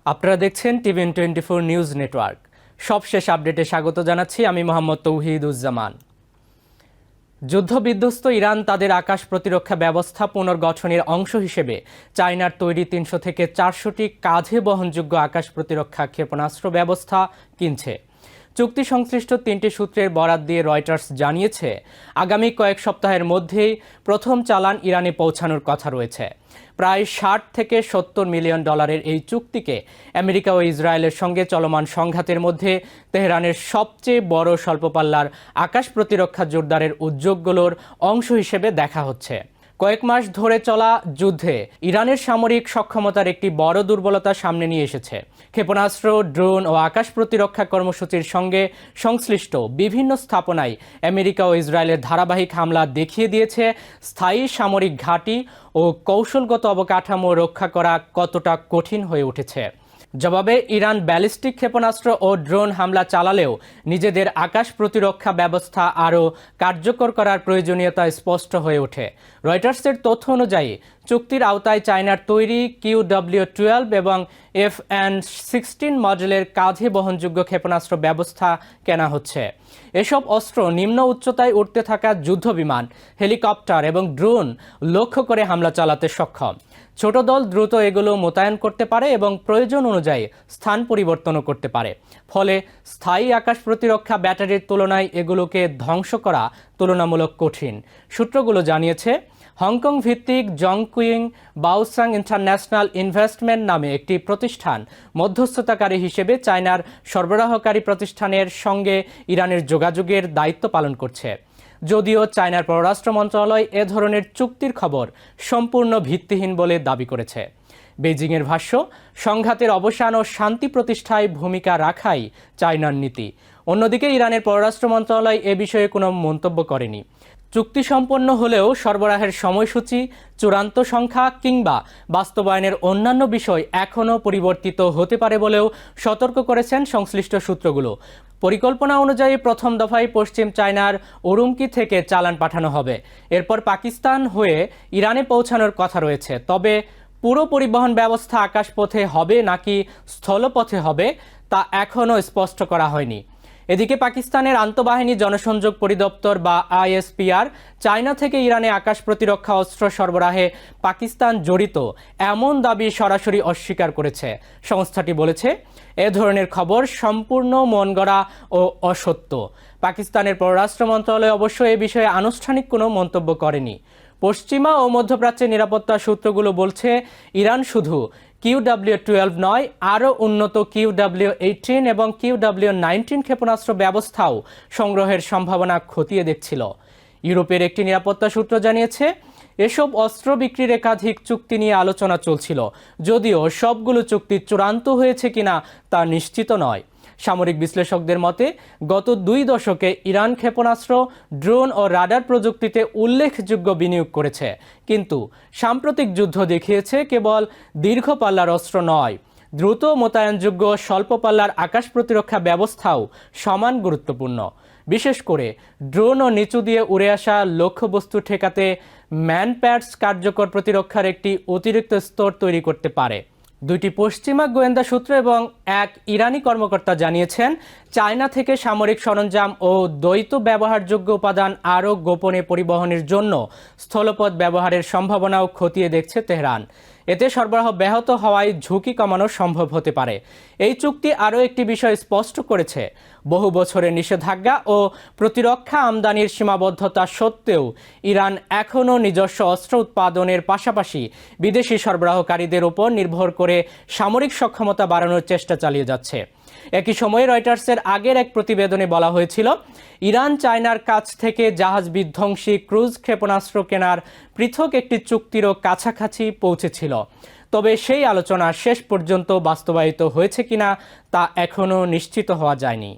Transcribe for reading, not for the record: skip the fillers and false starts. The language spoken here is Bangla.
আপনারা দেখছেন TVN24 নিউজ নেটওয়ার্ক। সবশেষ আপডেটে স্বাগত জানাচ্ছি আমি মোহাম্মদ তৌহিদুজ্জামান। যুদ্ধবিধ্বস্ত ইরান তাদের আকাশ প্রতিরক্ষা ব্যবস্থা পুনর্গঠনের অংশ হিসেবে চায়নার তৈরি ৩০০ থেকে ৪০০টি কাঁধে বহনযোগ্য আকাশ প্রতিরক্ষা ক্ষেপণাস্ত্র ব্যবস্থা কিনছে। চুক্তি সংশ্লিষ্ট ৩টি সূত্রের বরাত দিয়ে রয়টার্স জানিয়েছে, আগামী কয়েক সপ্তাহের মধ্যেই প্রথম চালান ইরানে পৌঁছানোর কথা রয়েছে। প্রায় ৬০ থেকে ৭০ মিলিয়ন ডলারের এই চুক্তিকে আমেরিকা ও ইসরায়েলের সঙ্গে চলমান সংঘাতের মধ্যে তেহরানের সবচেয়ে বড় স্বল্পপাল্লার আকাশ প্রতিরক্ষা জোরদারের উদ্যোগগুলোর অংশ হিসেবে দেখা হচ্ছে। কয়েক মাস ধরে চলা যুদ্ধে ইরানের সামরিক সক্ষমতার একটি বড় দুর্বলতা সামনে নিয়ে এসেছে। ক্ষেপণাস্ত্র, ড্রোন ও আকাশ প্রতিরক্ষা কর্মসূচির সঙ্গে সংশ্লিষ্ট বিভিন্ন স্থাপনায় আমেরিকা ও ইসরায়েলের ধারাবাহিক হামলা দেখিয়ে দিয়েছে স্থায়ী সামরিক ঘাঁটি ও কৌশলগত অবকাঠামো রক্ষা করা কতটা কঠিন হয়ে উঠেছে। জবাবে ইরান ব্যালিস্টিক ক্ষেপণাস্ত্র ও ড্রোন হামলা চালালেও নিজেদের আকাশ প্রতিরক্ষা ব্যবস্থা আরও কার্যকর করার প্রয়োজনীয়তা স্পষ্ট হয়ে ওঠে। রয়টার্সের তথ্য অনুযায়ী চুক্তির আওতায় চায়নার তৈরি QW-12 এবং FN-16 মডেলের কাঁধে বহনযোগ্য ক্ষেপণাস্ত্র ব্যবস্থা কেনা হচ্ছে। এসব অস্ত্র নিম্ন উচ্চতায় উঠতে থাকা যুদ্ধবিমান, হেলিকপ্টার এবং ড্রোন লক্ষ্য করে হামলা চালাতে সক্ষম। ছোট দল দ্রুত এগুলো মোতায়েন করতে পারে এবং প্রয়োজন অনুযায়ী স্থান পরিবর্তনও করতে পারে। ফলে স্থায়ী আকাশ প্রতিরক্ষা ব্যাটারির তুলনায় এগুলোকে ধ্বংস করা তুলনামূলক কঠিন। সূত্রগুলো জানিয়েছে, হংকং ভিত্তিক জংকুইং বাওসাং ইন্টারন্যাশনাল ইনভেস্টমেন্ট নামে একটি প্রতিষ্ঠান মধ্যস্থতাকারী হিসেবে চায়নার সরবরাহকারী প্রতিষ্ঠানের সঙ্গে ইরানের যোগাযোগের দায়িত্ব পালন করছে। যদিও চায়নার পররাষ্ট্র মন্ত্রণালয় এ ধরনের চুক্তির খবর সম্পূর্ণ ভিত্তিহীন বলে দাবি করেছে। বেইজিংয়ের ভাষ্য, সংঘাতের অবসান ও শান্তি প্রতিষ্ঠায় ভূমিকা রাখাই চায়নার নীতি। অন্যদিকে ইরানের পররাষ্ট্র মন্ত্রণালয় এ বিষয়ে কোনো মন্তব্য করেনি। চুক্তি সম্পন্ন হলেও সরবরাহের সময়সূচি, চূড়ান্ত সংখ্যা কিংবা বাস্তবায়নের অন্যান্য বিষয় এখনও পরিবর্তিত হতে পারে বলেও সতর্ক করেছেন সংশ্লিষ্ট সূত্রগুলো। পরিকল্পনা অনুযায়ী প্রথম দফায় পশ্চিম চায়নার উরুমকি থেকে চালান পাঠানো হবে। এরপর পাকিস্তান হয়ে ইরানে পৌঁছানোর কথা রয়েছে। তবে পুরো পরিবহন ব্যবস্থা আকাশপথে হবে নাকি স্থলপথে হবে তা এখনও স্পষ্ট করা হয়নি। এদিকে পাকিস্তানের আন্তঃবাহিনী জনসংযোগ পরিদপ্তর বা ISPR চায়না থেকে ইরানে আকাশ প্রতিরক্ষা অস্ত্র সরবরাহে পাকিস্তান জড়িত এমন দাবি সরাসরি অস্বীকার করেছে। সংস্থাটি বলেছে, এ ধরনের খবর সম্পূর্ণ মনগড়া ও অসত্য। পাকিস্তানের পররাষ্ট্র মন্ত্রণালয় অবশ্য এ বিষয়ে আনুষ্ঠানিক কোনো মন্তব্য করেনি। পশ্চিমা ও মধ্যপ্রাচ্যের নিরাপত্তা সূত্রগুলো বলছে, ইরান শুধু QW-12 নয়, আরও উন্নত QW-18 এবং QW-19 ক্ষেপণাস্ত্র ব্যবস্থাও সংগ্রহের সম্ভাবনা খতিয়ে দেখছিল। ইউরোপের একটি নিরাপত্তা সূত্র জানিয়েছে, এসব অস্ত্র বিক্রির একাধিক চুক্তি নিয়ে আলোচনা চলছিল, যদিও সবগুলো চুক্তি চূড়ান্ত হয়েছে কিনা তা নিশ্চিত নয়। সামরিক বিশ্লেষকদের মতে, গত 2 দশকে ইরান ক্ষেপণাস্ত্র, ড্রোন ও রাডার প্রযুক্তিতে উল্লেখযোগ্য বিনিয়োগ করেছে। কিন্তু সাম্প্রতিক যুদ্ধ দেখিয়েছে কেবল দীর্ঘ পাল্লার অস্ত্র নয়, দ্রুত মোতায়েনযোগ্য স্বল্প পাল্লার আকাশ প্রতিরক্ষা ব্যবস্থাও সমান গুরুত্বপূর্ণ। বিশেষ করে ড্রোন ও নিচু দিয়ে উড়ে আসা লক্ষ্যবস্তু ঠেকাতে ম্যানপ্যাডস কার্যকর প্রতিরক্ষার একটি অতিরিক্ত স্তর তৈরি করতে পারে। 2টি পশ্চিমা গোয়েন্দা সূত্র এবং এক ইরানি কর্মকর্তা জানিয়েছেন, চায়না থেকে সামরিক সরঞ্জাম ও দ্বৈত ব্যবহারযোগ্য উপাদান আরও গোপনে পরিবহনের জন্য স্থলপথ ব্যবহারের সম্ভাবনাও খতিয়ে দেখছে তেহরান। এতে সরবরাহ ব্যাহত হওয়ায় ঝুঁকি কমানো সম্ভব হতে পারে। এই চুক্তি আরও একটি বিষয় স্পষ্ট করেছে, বহু বছরের নিষেধাজ্ঞা ও প্রতিরক্ষা আমদানির সীমাবদ্ধতা সত্ত্বেও ইরান এখনও নিজস্ব অস্ত্র উৎপাদনের পাশাপাশি বিদেশি সরবরাহকারীদের উপর নির্ভর করে সামরিক সক্ষমতা বাড়ানোর চেষ্টা চালিয়ে যাচ্ছে। একই সময়ে রয়টার্সের আগের এক প্রতিবেদনে বলা হয়েছিল, ইরান চায়নার কাছ থেকে জাহাজ বিধ্বংসী ক্রুজ ক্ষেপণাস্ত্র কেনার পৃথক একটি চুক্তিরও কাছাকাছি পৌঁছেছিল। তবে সেই আলোচনা শেষ পর্যন্ত বাস্তবায়িত হয়েছে কিনা তা এখনও নিশ্চিত হওয়া যায়নি।